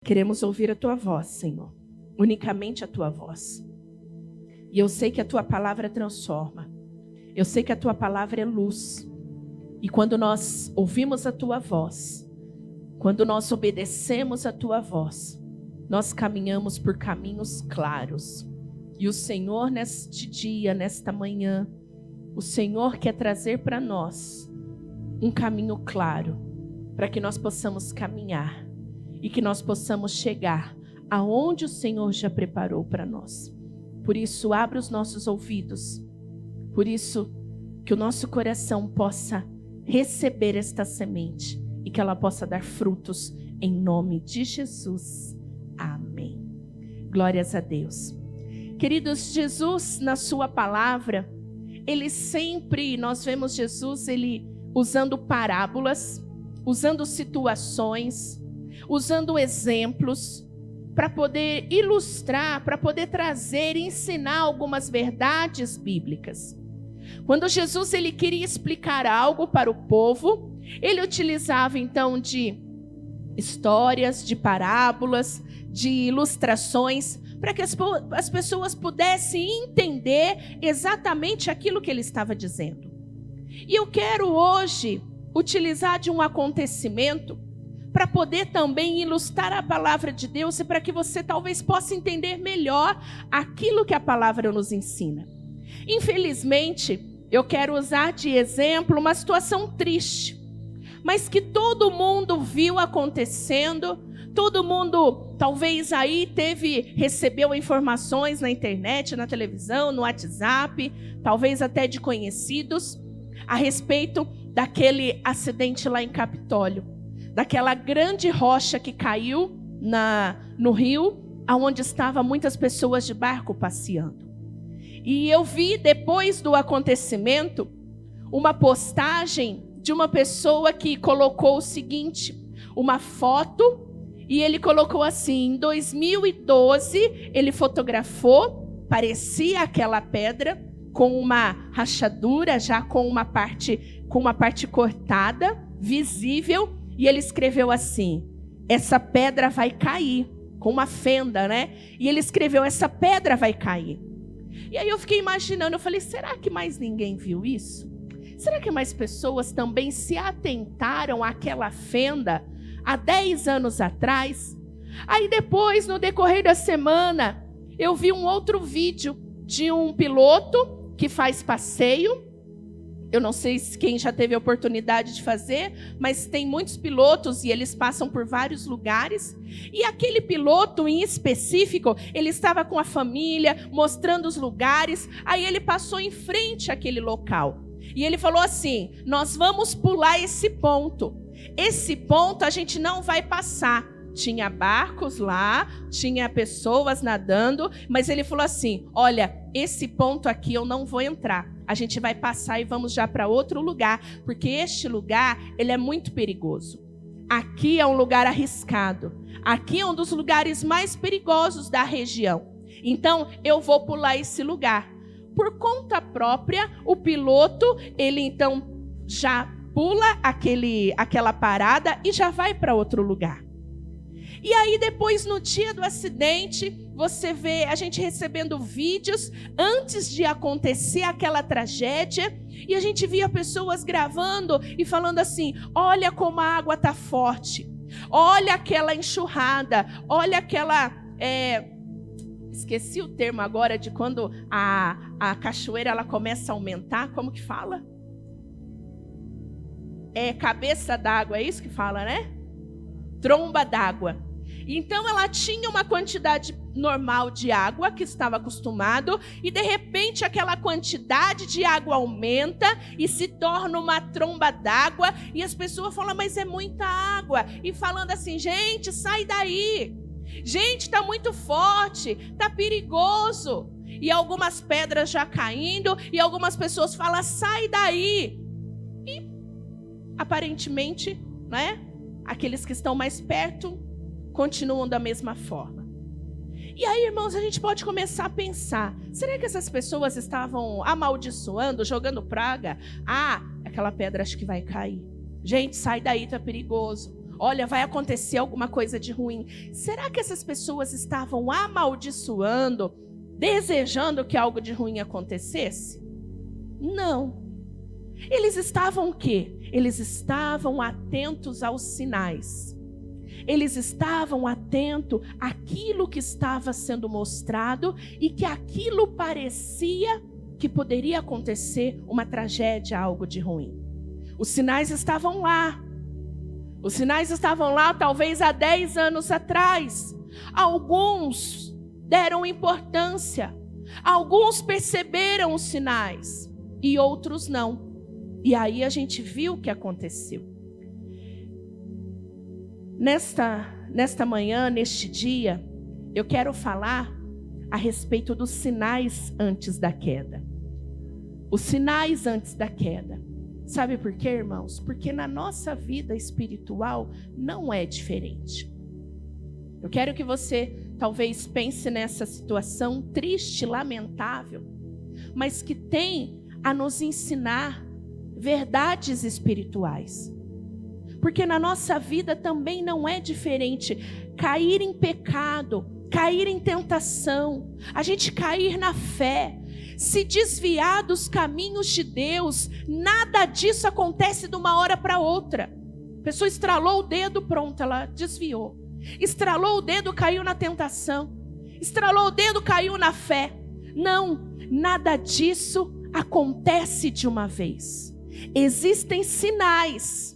Queremos ouvir a tua voz, Senhor. Unicamente a tua voz. E eu sei que a tua palavra transforma. Eu sei que a tua palavra é luz. E quando nós ouvimos a tua voz, quando nós obedecemos a tua voz, nós caminhamos por caminhos claros. E o Senhor, neste dia, nesta manhã, o Senhor quer trazer para nós um caminho claro, para que nós possamos caminhar e que nós possamos chegar aonde o Senhor já preparou para nós. Por isso, abra os nossos ouvidos. Por isso, que o nosso coração possa receber esta semente e que ela possa dar frutos em nome de Jesus. Amém. Glórias a Deus. Queridos, Jesus, na sua palavra, nós vemos Jesus, ele usando parábolas, usando situações, usando exemplos, para poder ilustrar, para poder trazer e ensinar algumas verdades bíblicas. Quando Jesus ele queria explicar algo para o povo, ele utilizava então de histórias, de parábolas, de ilustrações, para que as pessoas pudessem entender exatamente aquilo que ele estava dizendo. E eu quero hoje utilizar de um acontecimento para poder também ilustrar a palavra de Deus e para que você talvez possa entender melhor aquilo que a palavra nos ensina. Infelizmente, eu quero usar de exemplo uma situação triste, mas que todo mundo viu acontecendo, todo mundo talvez aí recebeu informações na internet, na televisão, no WhatsApp, talvez até de conhecidos, a respeito daquele acidente lá em Capitólio, daquela grande rocha que caiu no rio, onde estavam muitas pessoas de barco passeando. E eu vi, depois do acontecimento, uma postagem de uma pessoa que colocou o seguinte, uma foto, e ele colocou assim, em 2012, ele fotografou, parecia aquela pedra, com uma rachadura, já com uma parte cortada, visível, e ele escreveu assim, essa pedra vai cair, com uma fenda, né? E ele escreveu, essa pedra vai cair. E aí eu fiquei imaginando, eu falei, será que mais ninguém viu isso? Será que mais pessoas também se atentaram àquela fenda há 10 anos atrás? Aí depois, no decorrer da semana, eu vi um outro vídeo de um piloto que faz passeio. Eu não sei se quem já teve a oportunidade de fazer, mas tem muitos pilotos e eles passam por vários lugares. E aquele piloto em específico, ele estava com a família, mostrando os lugares. Aí ele passou em frente àquele local. E ele falou assim, nós vamos pular esse ponto. Esse ponto a gente não vai passar. Tinha barcos lá, tinha pessoas nadando, mas ele falou assim, olha, esse ponto aqui eu não vou entrar. A gente vai passar e vamos já para outro lugar, porque este lugar, ele é muito perigoso. Aqui é um lugar arriscado. Aqui é um dos lugares mais perigosos da região. Então, eu vou pular esse lugar. Por conta própria, o piloto, ele então já pula aquela parada e já vai para outro lugar. E aí depois, no dia do acidente, você vê a gente recebendo vídeos antes de acontecer aquela tragédia. E a gente via pessoas gravando e falando assim, olha como a água está forte. Olha aquela enxurrada. Olha aquela... Esqueci o termo agora de quando a cachoeira ela começa a aumentar. Como que fala? Cabeça d'água, é isso que fala, né? Tromba d'água. Então ela tinha uma quantidade normal de água que estava acostumado e de repente aquela quantidade de água aumenta e se torna uma tromba d'água e as pessoas falam, mas é muita água. E falando assim, gente, sai daí. Gente, está muito forte, está perigoso. E algumas pedras já caindo e algumas pessoas falam, sai daí. E aparentemente, né, aqueles que estão mais perto continuam da mesma forma. E aí, irmãos, a gente pode começar a pensar, será que essas pessoas estavam amaldiçoando, jogando praga? Aquela pedra acho que vai cair. Gente, sai daí, tá perigoso. olha, vai acontecer alguma coisa de ruim. Será que essas pessoas estavam amaldiçoando, desejando que algo de ruim acontecesse? Não. Eles estavam o quê? Eles estavam atentos aos sinais. Eles estavam atentos àquilo que estava sendo mostrado e que aquilo parecia que poderia acontecer uma tragédia, algo de ruim. Os sinais estavam lá. Os sinais estavam lá talvez há 10 anos atrás. Alguns deram importância. Alguns perceberam os sinais e outros não. E aí a gente viu o que aconteceu. Nesta manhã, neste dia, eu quero falar a respeito dos sinais antes da queda. Os sinais antes da queda. Sabe por quê, irmãos? Porque na nossa vida espiritual não é diferente. Eu quero que você talvez pense nessa situação triste, lamentável, mas que tem a nos ensinar verdades espirituais. Porque na nossa vida também não é diferente. Cair em pecado, cair em tentação, a gente cair na fé, se desviar dos caminhos de Deus, nada disso acontece de uma hora para outra. A pessoa estralou o dedo, pronto, ela desviou. Estralou o dedo, caiu na tentação. Estralou o dedo, caiu na fé. Não, nada disso acontece de uma vez. Existem sinais.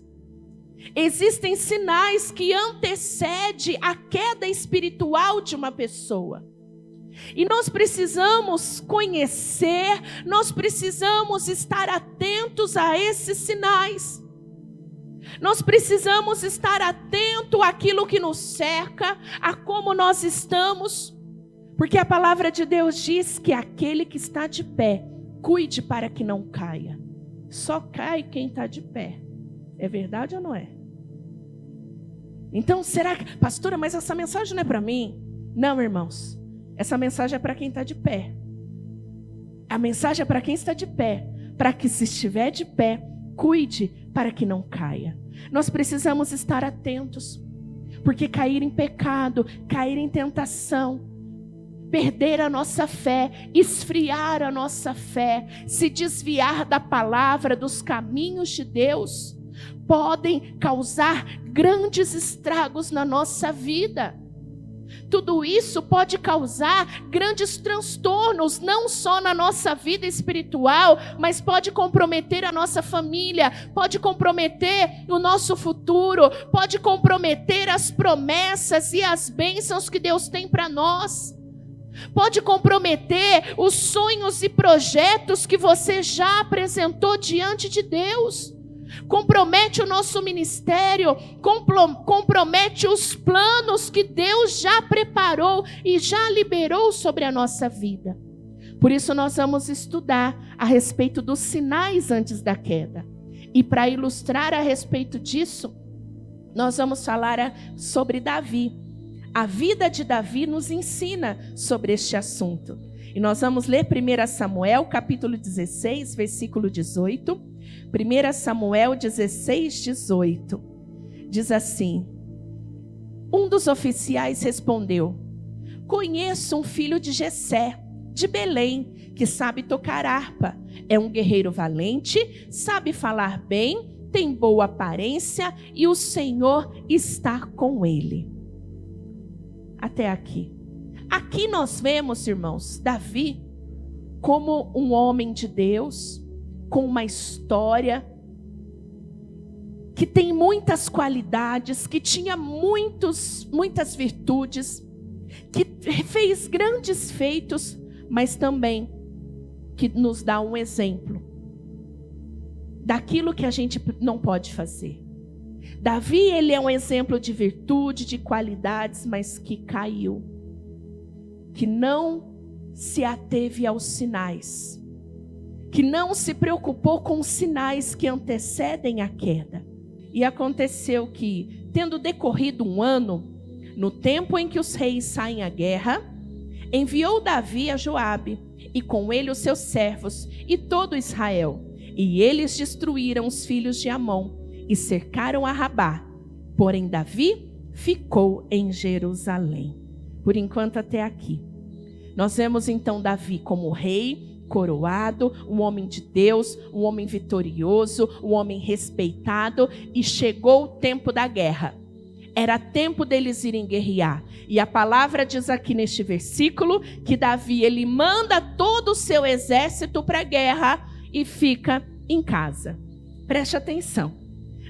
Existem sinais que antecedem a queda espiritual de uma pessoa. E nós precisamos conhecer, nós precisamos estar atentos a esses sinais. Nós precisamos estar atentos àquilo que nos cerca, a como nós estamos. Porque a palavra de Deus diz que aquele que está de pé, cuide para que não caia. Só cai quem está de pé. É verdade ou não é? Então, será que... Pastora, mas essa mensagem não é para mim? Não, irmãos. Essa mensagem é para quem está de pé. A mensagem é para quem está de pé. Para que se estiver de pé, cuide para que não caia. Nós precisamos estar atentos. Porque cair em pecado, cair em tentação, perder a nossa fé, esfriar a nossa fé, se desviar da palavra, dos caminhos de Deus, podem causar grandes estragos na nossa vida. Tudo isso pode causar grandes transtornos, não só na nossa vida espiritual, mas pode comprometer a nossa família, pode comprometer o nosso futuro, pode comprometer as promessas e as bênçãos que Deus tem para nós. Pode comprometer os sonhos e projetos que você já apresentou diante de Deus. Compromete o nosso ministério, compromete os planos que Deus já preparou e já liberou sobre a nossa vida. Por isso nós vamos estudar a respeito dos sinais antes da queda. E para ilustrar a respeito disso, nós vamos falar sobre Davi. A vida de Davi nos ensina sobre este assunto. E nós vamos ler 1 Samuel, capítulo 16, versículo 18. 1 Samuel 16, 18. Diz assim: um dos oficiais respondeu: conheço um filho de Jessé, de Belém, que sabe tocar harpa. É um guerreiro valente, sabe falar bem, tem boa aparência e o Senhor está com ele. Até aqui. Aqui nós vemos, irmãos, Davi como um homem de Deus, com uma história, que tem muitas qualidades, que tinha muitas virtudes, que fez grandes feitos, mas também que nos dá um exemplo daquilo que a gente não pode fazer. Davi, ele é um exemplo de virtude, de qualidades, mas que caiu, que não se ateve aos sinais, que não se preocupou com os sinais que antecedem a queda. E aconteceu que, tendo decorrido um ano, no tempo em que os reis saem à guerra, enviou Davi a Joabe, e com ele os seus servos, e todo Israel. E eles destruíram os filhos de Amon, e cercaram a Rabá. Porém, Davi ficou em Jerusalém. Por enquanto, até aqui. Nós vemos então Davi como rei, coroado, um homem de Deus, um homem vitorioso, um homem respeitado, e chegou o tempo da guerra. Era tempo deles irem guerrear. E a palavra diz aqui neste versículo que Davi, ele manda todo o seu exército para a guerra e fica em casa. Preste atenção.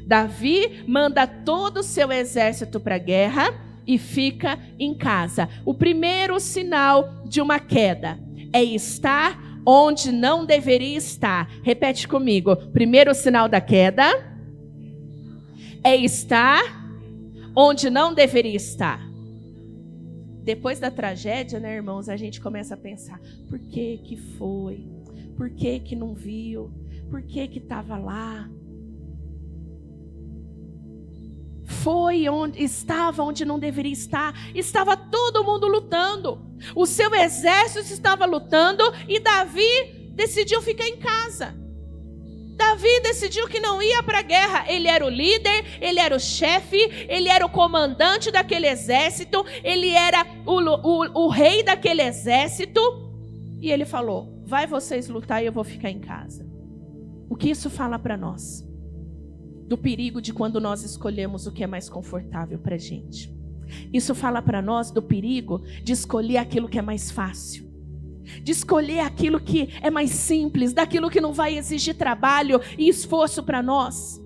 Davi manda todo o seu exército para a guerra e fica em casa. O primeiro sinal de uma queda é estar onde não deveria estar. Repete comigo. Primeiro sinal da queda é estar onde não deveria estar. Depois da tragédia, né, irmãos, a gente começa a pensar: por que que foi? Por que que não viu? Por que que estava lá? Foi onde estava, onde não deveria estar. Estava todo mundo lutando. O seu exército estava lutando e Davi decidiu ficar em casa. Davi decidiu que não ia para a guerra. Ele era o líder, ele era o chefe, ele era o comandante daquele exército, ele era o rei daquele exército. E ele falou: vai vocês lutar e eu vou ficar em casa. O que isso fala para nós? Do perigo de quando nós escolhemos o que é mais confortável para a gente. Isso fala para nós do perigo de escolher aquilo que é mais fácil, de escolher aquilo que é mais simples, daquilo que não vai exigir trabalho e esforço para nós.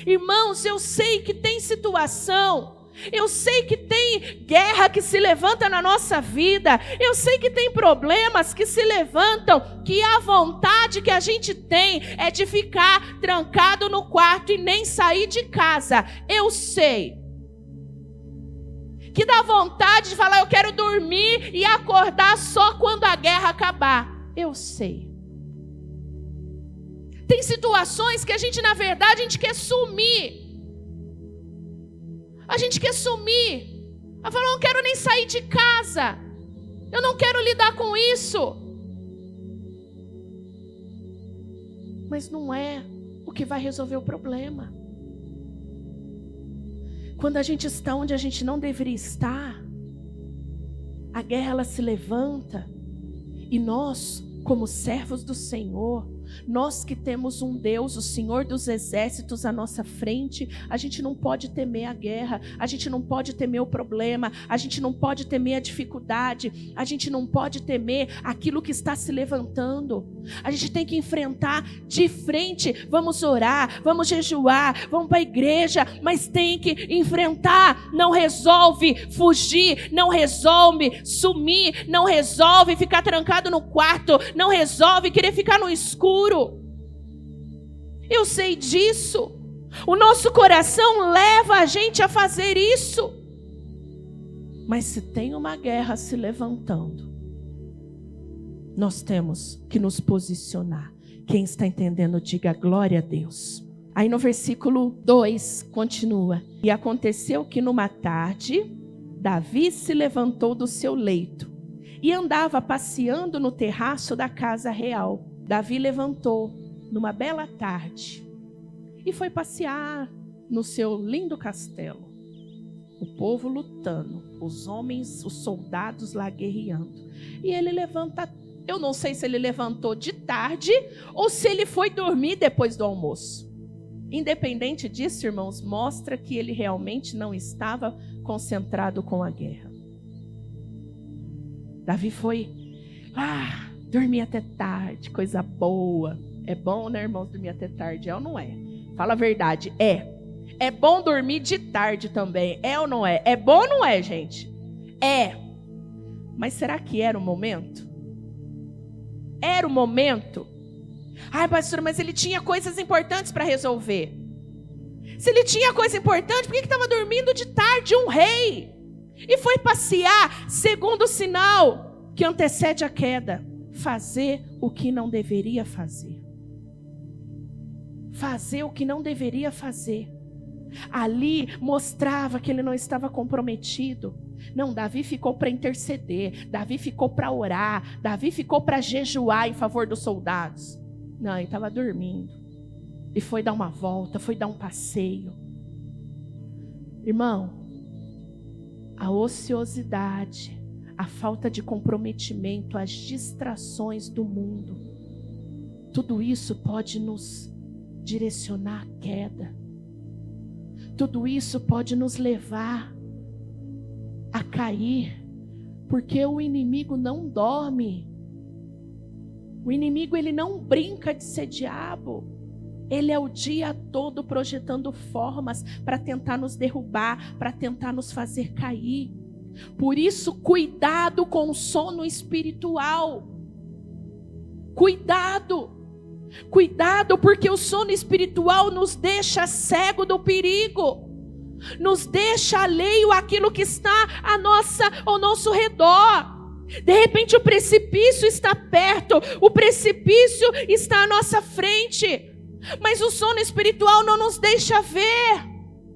Irmãos, eu sei que tem situação, eu sei que tem guerra que se levanta na nossa vida, eu sei que tem problemas que se levantam, que a vontade que a gente tem é de ficar trancado no quarto e nem sair de casa. Eu sei que dá vontade de falar: eu quero dormir e acordar só quando a guerra acabar. Eu sei. Tem situações que a gente, na verdade, a gente quer sumir. A gente quer sumir. Ela falou: eu não quero nem sair de casa. Eu não quero lidar com isso. Mas não é o que vai resolver o problema. Quando a gente está onde a gente não deveria estar, a guerra ela se levanta. E nós, como servos do Senhor, nós que temos um Deus, o Senhor dos exércitos à nossa frente, a gente não pode temer a guerra, a gente não pode temer o problema, a gente não pode temer a dificuldade, a gente não pode temer aquilo que está se levantando. A gente tem que enfrentar de frente. Vamos orar, vamos jejuar, vamos para a igreja, mas tem que enfrentar. Não resolve fugir, não resolve sumir, não resolve ficar trancado no quarto, não resolve querer ficar no escuro. Eu sei disso. O nosso coração leva a gente a fazer isso. Mas se tem uma guerra se levantando, nós temos que nos posicionar. Quem está entendendo, diga glória a Deus. Aí no versículo 2 continua: e aconteceu que numa tarde, Davi se levantou do seu leito e andava passeando no terraço da casa real. Davi levantou numa bela tarde e foi passear no seu lindo castelo. O povo lutando, os homens, os soldados lá guerreando. E ele levanta, eu não sei se ele levantou de tarde ou se ele foi dormir depois do almoço. Independente disso, irmãos, mostra que ele realmente não estava concentrado com a guerra. Davi foi dormir até tarde, coisa boa. É bom, né, irmãos, dormir até tarde? É ou não é? Fala a verdade, é. É bom dormir de tarde também, é ou não é? É bom ou não é, gente? É. Mas será que era o momento? Era o momento? Ai, pastor, mas ele tinha coisas importantes para resolver. Se ele tinha coisa importante, por que estava dormindo de tarde um rei? E foi passear, segundo o sinal que antecede a queda. Fazer o que não deveria fazer. Fazer o que não deveria fazer. Ali mostrava que ele não estava comprometido. Não, Davi ficou para interceder. Davi ficou para orar. Davi ficou para jejuar em favor dos soldados. Não, ele estava dormindo. E foi dar uma volta, foi dar um passeio. Irmão, a ociosidade, a falta de comprometimento, as distrações do mundo, tudo isso pode nos direcionar à queda. Tudo isso pode nos levar a cair, porque o inimigo não dorme. O inimigo, ele não brinca de ser diabo. Ele é o dia todo projetando formas para tentar nos derrubar, para tentar nos fazer cair. Por isso, cuidado com o sono espiritual. Cuidado. Cuidado, porque o sono espiritual nos deixa cego do perigo. Nos deixa alheio àquilo que está ao nosso redor. De repente o precipício está perto, o precipício está à nossa frente, mas o sono espiritual não nos deixa ver.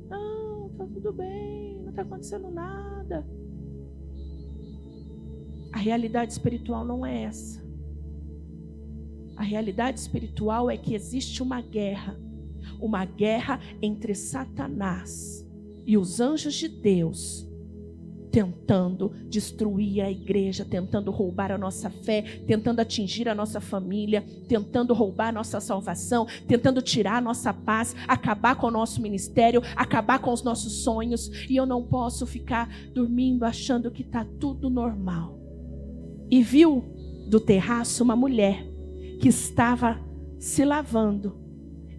Não, está tudo bem, não está acontecendo nada. A realidade espiritual não é essa. A realidade espiritual é que existe uma guerra entre Satanás e os anjos de Deus, tentando destruir a igreja, tentando roubar a nossa fé, tentando atingir a nossa família, tentando roubar a nossa salvação, tentando tirar a nossa paz, acabar com o nosso ministério, acabar com os nossos sonhos. E eu não posso ficar dormindo achando que está tudo normal. E viu do terraço uma mulher que estava se lavando.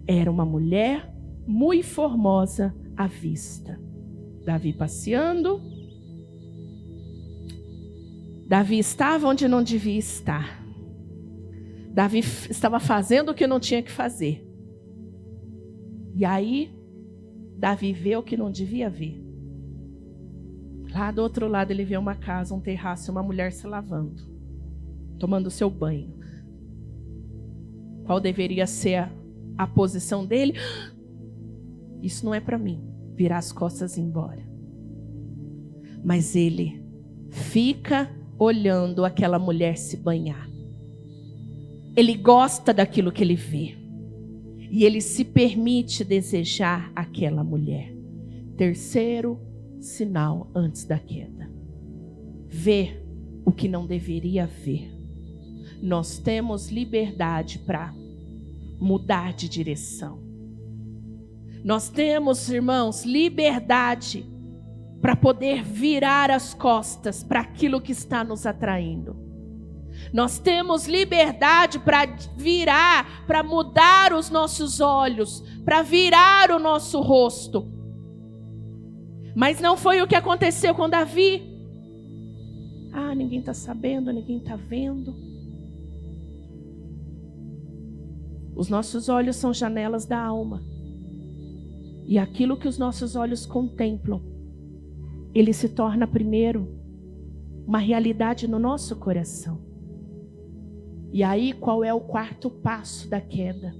Era uma mulher muito formosa à vista. Davi passeando. Davi estava onde não devia estar. Davi estava fazendo o que não tinha que fazer. E aí, Davi vê o que não devia ver. Lá do outro lado ele vê uma casa, um terraço, uma mulher se lavando, tomando seu banho. Qual deveria ser a posição dele? Isso não é para mim. Virar as costas e ir embora. Mas ele fica olhando aquela mulher se banhar. Ele gosta daquilo que ele vê. E ele se permite desejar aquela mulher. Terceiro sinal antes da queda. Ver o que não deveria ver. Nós temos liberdade para mudar de direção. Nós temos, irmãos, liberdade para poder virar as costas para aquilo que está nos atraindo. Nós temos liberdade para virar, para mudar os nossos olhos, para virar o nosso rosto. Mas não foi o que aconteceu com Davi. Ninguém está sabendo, ninguém está vendo. Os nossos olhos são janelas da alma. E aquilo que os nossos olhos contemplam, ele se torna primeiro uma realidade no nosso coração. E aí qual é o quarto passo da queda?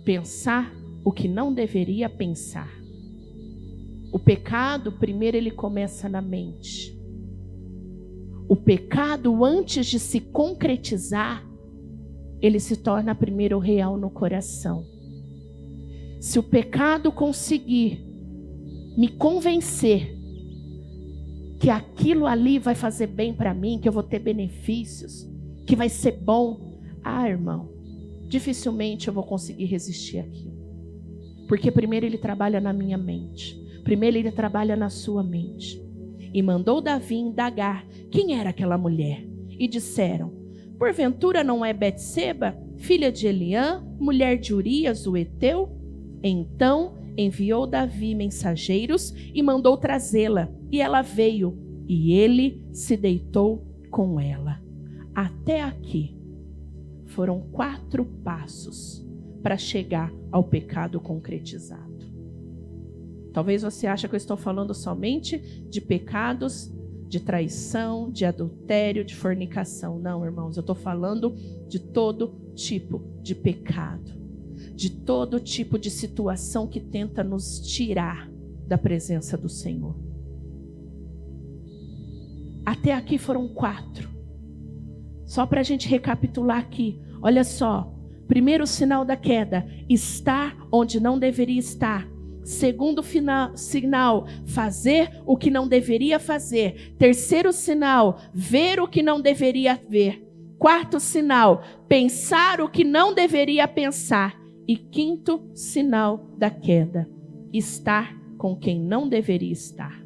Pensar o que não deveria pensar. O pecado, primeiro ele começa na mente. O pecado, antes de se concretizar, ele se torna primeiro real no coração. Se o pecado conseguir me convencer que aquilo ali vai fazer bem para mim, que eu vou ter benefícios, que vai ser bom, irmão, dificilmente eu vou conseguir resistir àquilo. Porque primeiro ele trabalha na minha mente. Primeiro ele trabalha na sua mente. E mandou Davi indagar quem era aquela mulher. E disseram: porventura não é Betseba, filha de Eliã, mulher de Urias, o heteu? Então enviou Davi mensageiros e mandou trazê-la. E ela veio, e ele se deitou com ela. Até aqui foram 4 passos para chegar ao pecado concretizado. Talvez você ache que eu estou falando somente de pecados de traição, de adultério, de fornicação. Não, irmãos, eu estou falando de todo tipo de pecado, de todo tipo de situação que tenta nos tirar da presença do Senhor. Até aqui foram 4. Só para a gente recapitular aqui. Olha só. Primeiro sinal da queda: estar onde não deveria estar. Segundo sinal, fazer o que não deveria fazer. Terceiro sinal, ver o que não deveria ver. Quarto sinal, pensar o que não deveria pensar. E quinto sinal da queda, estar com quem não deveria estar.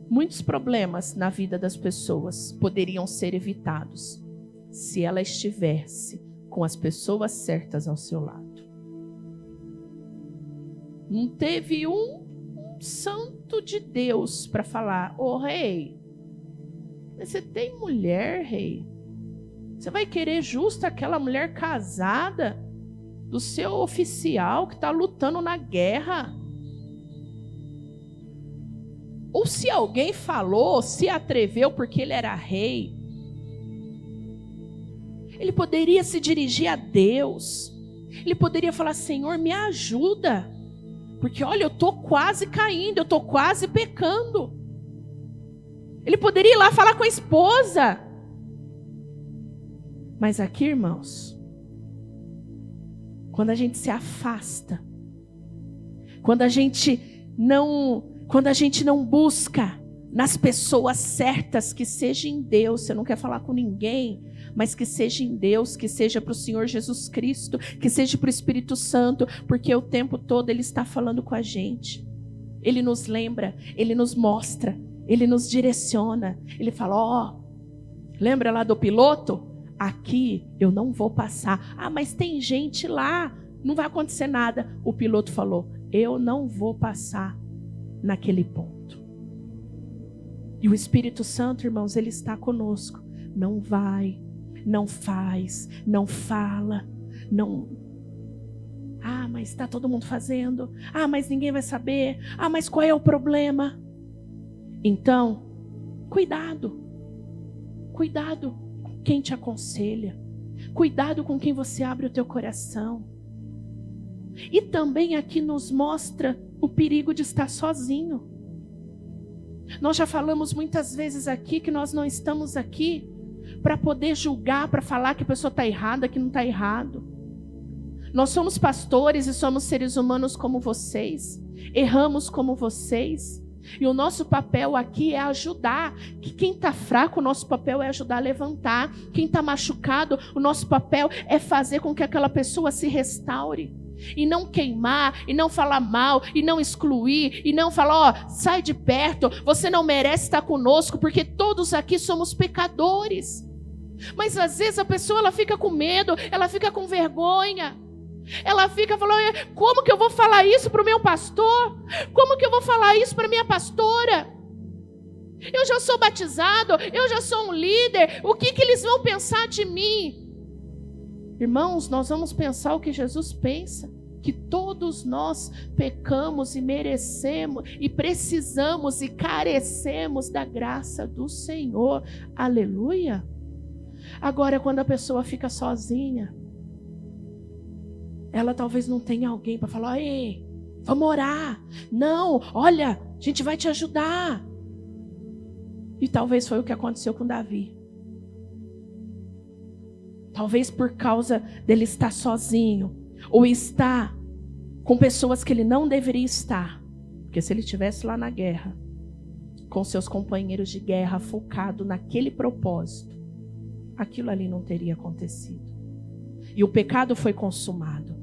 Muitos problemas na vida das pessoas poderiam ser evitados se ela estivesse com as pessoas certas ao seu lado. Não teve um santo de Deus para falar: ô rei, você tem mulher, rei? Você vai querer justo aquela mulher casada do seu oficial que está lutando na guerra? Ou se alguém falou, se atreveu porque ele era rei, ele poderia se dirigir a Deus. Ele poderia falar: Senhor, me ajuda. Porque olha, eu estou quase caindo, eu estou quase pecando. Ele poderia ir lá falar com a esposa. Mas aqui, irmãos, quando a gente se afasta, quando a gente não busca nas pessoas certas, que seja em Deus, você não quer falar com ninguém, mas que seja em Deus, que seja para o Senhor Jesus Cristo, que seja para o Espírito Santo, porque o tempo todo Ele está falando com a gente. Ele nos lembra, Ele nos mostra, Ele nos direciona. Ele fala: lembra lá do piloto? Aqui eu não vou passar. Mas tem gente lá, não vai acontecer nada. O piloto falou: eu não vou passar naquele ponto. E o Espírito Santo, irmãos, Ele está conosco. Não vai, não faz, não fala, não. Mas está todo mundo fazendo. Mas ninguém vai saber. Mas qual é o problema? Então, cuidado. Cuidado com quem te aconselha. Cuidado com quem você abre o teu coração. E também aqui nos mostra o perigo de estar sozinho. Nós já falamos muitas vezes aqui que nós não estamos aqui para poder julgar, para falar que a pessoa está errada, que não está errado. Nós somos pastores e somos seres humanos como vocês. Erramos como vocês. E o nosso papel aqui é ajudar. Quem está fraco, o nosso papel é ajudar a levantar. Quem está machucado, o nosso papel é fazer com que aquela pessoa se restaure. E não queimar, e não falar mal, e não excluir, e não falar: sai de perto, você não merece estar conosco, porque todos aqui somos pecadores. Mas às vezes a pessoa ela fica com medo, ela fica com vergonha. Ela fica falando: como que eu vou falar isso para o meu pastor? Como que eu vou falar isso para a minha pastora? Eu já sou batizado, eu já sou um líder, o que eles vão pensar de mim? Irmãos, nós vamos pensar o que Jesus pensa, que todos nós pecamos e merecemos, e precisamos e carecemos da graça do Senhor. Aleluia! Agora, quando a pessoa fica sozinha, ela talvez não tenha alguém para falar: ei, vamos orar. Não, olha, a gente vai te ajudar. E talvez foi o que aconteceu com Davi. Talvez por causa dele estar sozinho, ou estar com pessoas que ele não deveria estar. Porque se ele estivesse lá na guerra, com seus companheiros de guerra, focado naquele propósito, aquilo ali não teria acontecido. E o pecado foi consumado.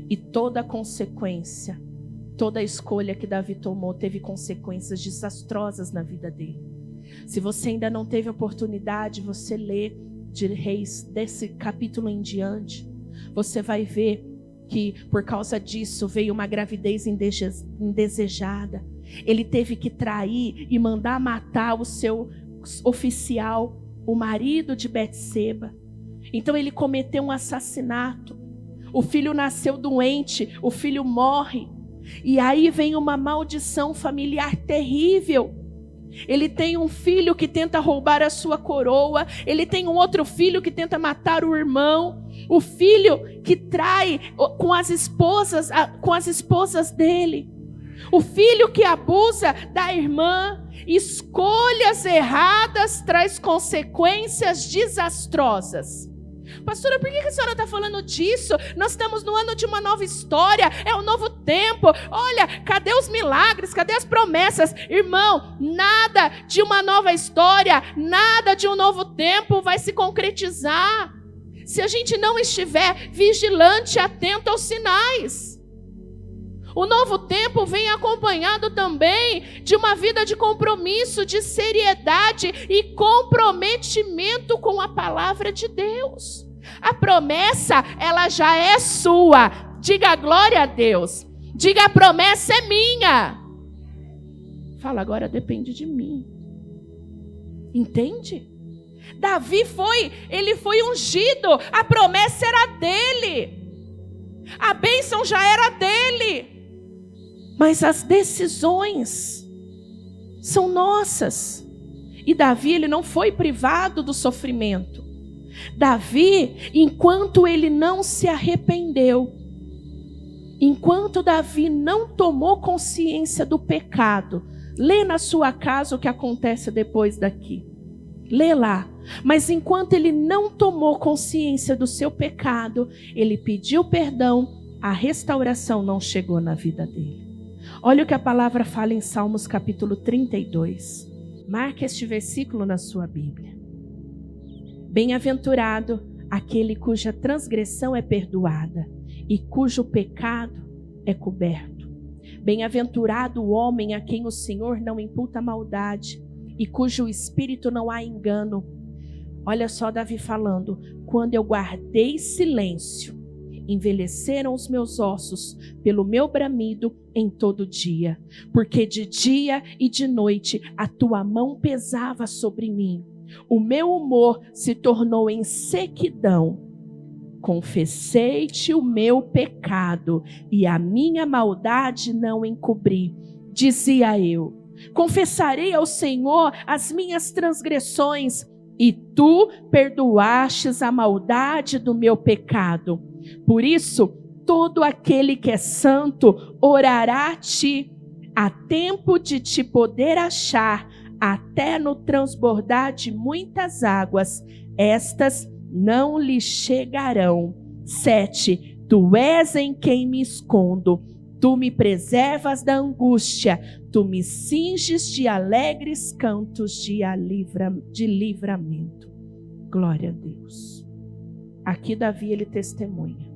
E toda a consequência, toda a escolha que Davi tomou teve consequências desastrosas na vida dele. Se você ainda não teve oportunidade, você lê de Reis, desse capítulo em diante, você vai ver que por causa disso veio uma gravidez indesejada. Ele teve que trair e mandar matar o seu oficial, o marido de Betseba. Então ele cometeu um assassinato. O filho nasceu doente, o filho morre. E aí vem uma maldição familiar terrível. Ele tem um filho que tenta roubar a sua coroa. Ele tem um outro filho que tenta matar o irmão. O filho que trai com as esposas dele. O filho que abusa da irmã. Escolhas erradas traz consequências desastrosas. Pastora, por que a senhora está falando disso? Nós estamos no ano de uma nova história, é um novo tempo. Olha, cadê os milagres? Cadê as promessas? Irmão, nada de uma nova história, nada de um novo tempo vai se concretizar se a gente não estiver vigilante, atento aos sinais. O novo tempo vem acompanhado também de uma vida de compromisso, de seriedade e comprometimento com a palavra de Deus. A promessa, ela já é sua. Diga glória a Deus. Diga, a promessa é minha. Fala, agora depende de mim. Entende? Davi ele foi ungido. A promessa era dele. A bênção já era dele. Mas as decisões são nossas. E Davi, ele não foi privado do sofrimento. Davi, enquanto ele não se arrependeu, enquanto Davi não tomou consciência do pecado, lê na sua casa o que acontece depois daqui. Lê lá. Mas enquanto ele não tomou consciência do seu pecado, ele pediu perdão, a restauração não chegou na vida dele. Olha o que a palavra fala em Salmos capítulo 32. Marque este versículo na sua Bíblia. Bem-aventurado aquele cuja transgressão é perdoada e cujo pecado é coberto. Bem-aventurado o homem a quem o Senhor não imputa maldade e cujo espírito não há engano. Olha só Davi falando: quando eu guardei silêncio, envelheceram os meus ossos pelo meu bramido em todo dia, porque de dia e de noite a tua mão pesava sobre mim. O meu humor se tornou em sequidão. Confessei-te o meu pecado e a minha maldade não encobri. Dizia eu: confessarei ao Senhor as minhas transgressões, e tu perdoastes a maldade do meu pecado. Por isso, todo aquele que é santo orará a ti, a tempo de te poder achar, até no transbordar de muitas águas, estas não lhe chegarão. 7. Tu és em quem me escondo, tu me preservas da angústia, tu me cinges de alegres cantos de livramento. Glória a Deus. Aqui Davi, ele testemunha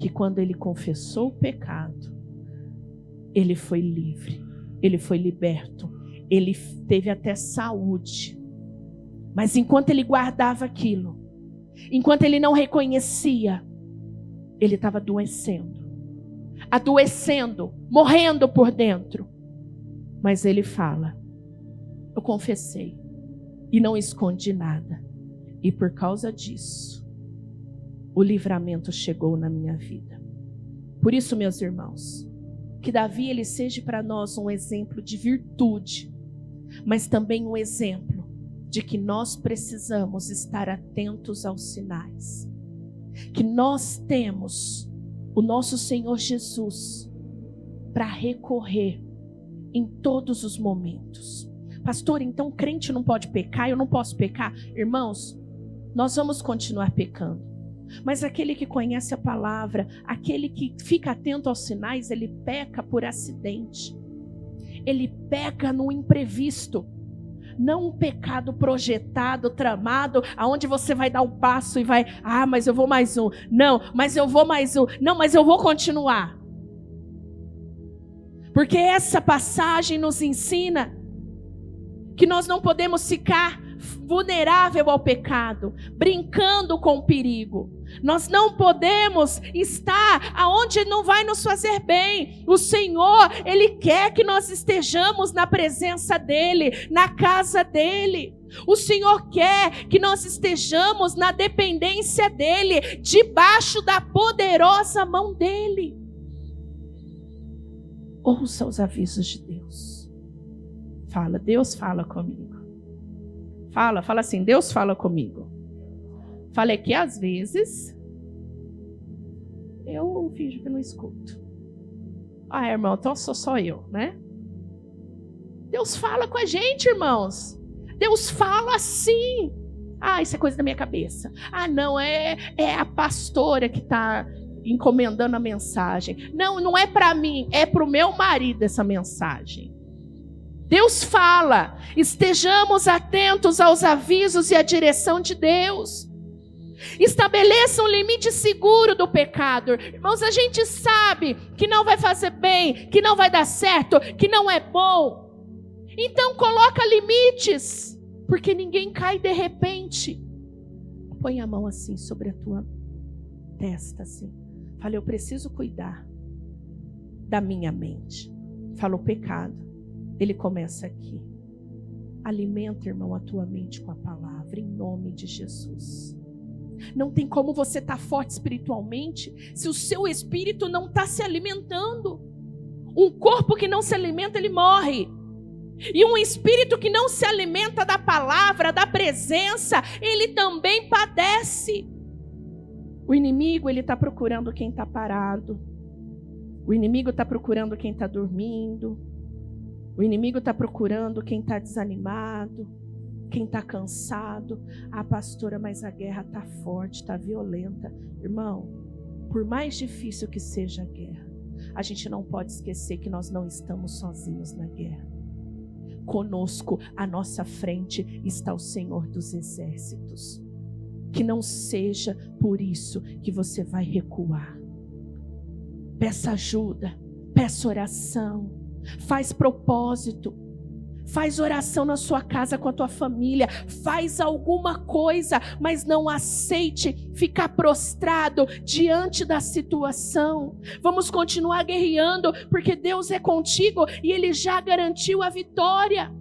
que quando ele confessou o pecado, ele foi livre, ele foi liberto, ele teve até saúde. Mas enquanto ele guardava aquilo, enquanto ele não reconhecia, ele estava adoecendo, morrendo por dentro. Mas ele fala: eu confessei e não escondi nada, e por causa disso o livramento chegou na minha vida. Por isso, meus irmãos, que Davi ele seja para nós um exemplo de virtude, mas também um exemplo de que nós precisamos estar atentos aos sinais, que nós temos o nosso Senhor Jesus para recorrer em todos os momentos. Pastor, então crente não pode pecar, eu não posso pecar? Irmãos, nós vamos continuar pecando. Mas aquele que conhece a palavra, aquele que fica atento aos sinais, ele peca por acidente. Ele peca no imprevisto. Não um pecado projetado, tramado, aonde você vai dar um passo e vai, mas eu vou mais um. Não, mas eu vou mais um. Não, mas eu vou continuar. Porque essa passagem nos ensina que nós não podemos ficar vulnerável ao pecado, brincando com o perigo. Nós não podemos estar aonde não vai nos fazer bem. O Senhor, Ele quer que nós estejamos na presença dEle, na casa dEle. O Senhor quer que nós estejamos na dependência dEle, debaixo da poderosa mão dEle. Ouça os avisos de Deus. Fala, Deus fala comigo. Fala assim, Deus fala comigo. Falei que às vezes eu finjo que não escuto. Irmão, então sou só eu, né? Deus fala com a gente, irmãos. Deus fala assim. Ah, isso é coisa da minha cabeça. Ah, não, é a pastora que está encomendando a mensagem. Não, não é para mim, é para o meu marido essa mensagem. Deus fala, estejamos atentos aos avisos e à direção de Deus. Estabeleça um limite seguro do pecado. Irmãos, a gente sabe que não vai fazer bem, que não vai dar certo, que não é bom. Então coloca limites, porque ninguém cai de repente. Põe a mão assim sobre a tua testa, assim. Fala, eu preciso cuidar da minha mente. Fala, o pecado, ele começa aqui. Alimenta, irmão, a tua mente com a palavra, em nome de Jesus. Não tem como você estar forte espiritualmente se o seu espírito não está se alimentando. Um corpo que não se alimenta, ele morre. E um espírito que não se alimenta da palavra, da presença, ele também padece. O inimigo, ele está procurando quem está parado. O inimigo está procurando quem está dormindo. O inimigo está procurando quem está desanimado, quem está cansado. Ah, pastora, mas a guerra está forte, está violenta. Irmão, por mais difícil que seja a guerra, a gente não pode esquecer que nós não estamos sozinhos na guerra. Conosco, à nossa frente, está o Senhor dos Exércitos. Que não seja por isso que você vai recuar. Peça ajuda, peça oração, faz propósito, faz oração na sua casa com a tua família, faz alguma coisa, mas não aceite ficar prostrado diante da situação. Vamos continuar guerreando, porque Deus é contigo e Ele já garantiu a vitória.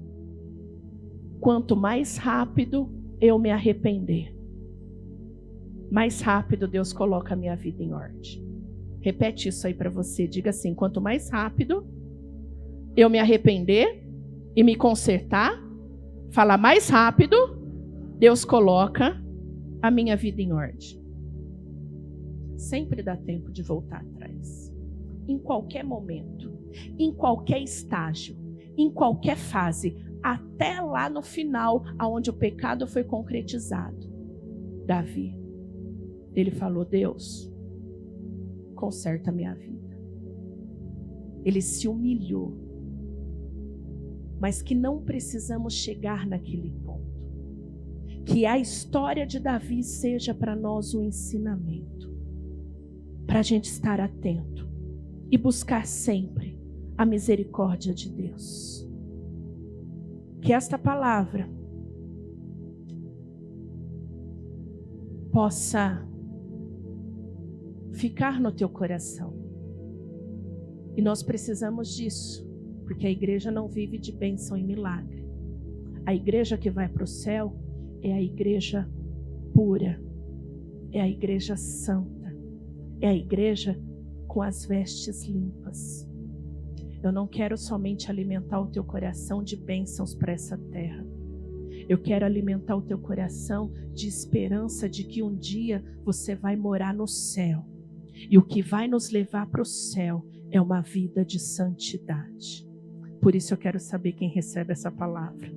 Quanto mais rápido eu me arrepender, mais rápido Deus coloca a minha vida em ordem. Repete isso aí para você, diga assim, quanto mais rápido eu me arrepender e me consertar, fala mais rápido, Deus coloca a minha vida em ordem. Sempre dá tempo de voltar atrás. Em qualquer momento, em qualquer estágio, em qualquer fase, até lá no final, aonde o pecado foi concretizado. Davi, ele falou, Deus, conserta a minha vida. Ele se humilhou. Mas que não precisamos chegar naquele ponto. Que a história de Davi seja para nós um ensinamento. Para a gente estar atento e buscar sempre a misericórdia de Deus. Que esta palavra possa ficar no teu coração. E nós precisamos disso. Porque a igreja não vive de bênção e milagre. A igreja que vai para o céu é a igreja pura. É a igreja santa. É a igreja com as vestes limpas. Eu não quero somente alimentar o teu coração de bênçãos para essa terra. Eu quero alimentar o teu coração de esperança de que um dia você vai morar no céu. E o que vai nos levar para o céu é uma vida de santidade. Por isso eu quero saber quem recebe essa palavra.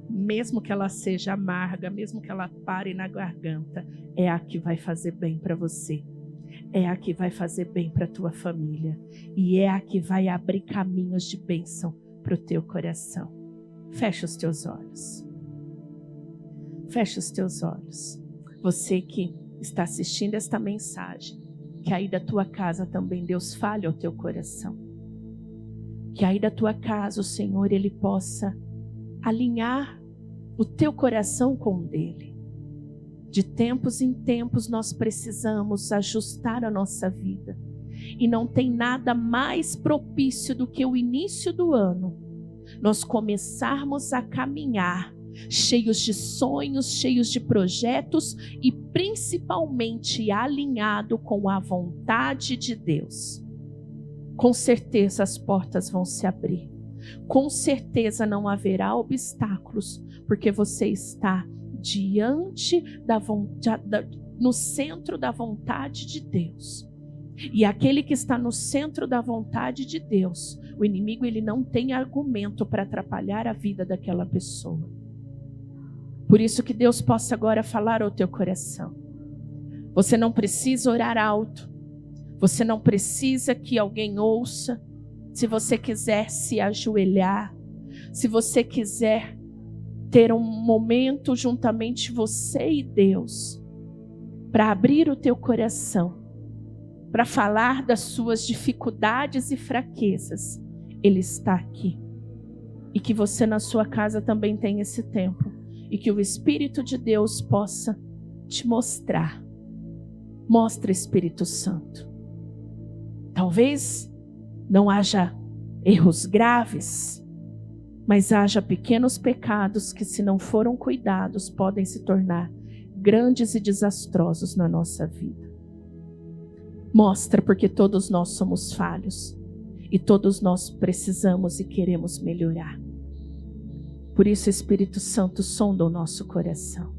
Mesmo que ela seja amarga, mesmo que ela pare na garganta, é a que vai fazer bem para você. É a que vai fazer bem para a tua família. E é a que vai abrir caminhos de bênção para o teu coração. Fecha os teus olhos. Fecha os teus olhos. Você que está assistindo esta mensagem, que aí da tua casa também Deus fale ao teu coração. Que aí da tua casa o Senhor, Ele possa alinhar o teu coração com o dele. De tempos em tempos nós precisamos ajustar a nossa vida. E não tem nada mais propício do que o início do ano. Nós começarmos a caminhar cheios de sonhos, cheios de projetos e principalmente alinhado com a vontade de Deus. Com certeza as portas vão se abrir. Com certeza não haverá obstáculos, porque você está diante no centro da vontade de Deus. E aquele que está no centro da vontade de Deus, o inimigo ele não tem argumento para atrapalhar a vida daquela pessoa. Por isso que Deus possa agora falar ao teu coração. Você não precisa orar alto. Você não precisa que alguém ouça. Se você quiser se ajoelhar, se você quiser ter um momento juntamente você e Deus, para abrir o teu coração, para falar das suas dificuldades e fraquezas, Ele está aqui. E que você na sua casa também tenha esse tempo. E que o Espírito de Deus possa te mostrar. Mostra, Espírito Santo. Talvez não haja erros graves, mas haja pequenos pecados que, se não foram cuidados, podem se tornar grandes e desastrosos na nossa vida. Mostra, porque todos nós somos falhos e todos nós precisamos e queremos melhorar. Por isso, Espírito Santo, sonda o nosso coração.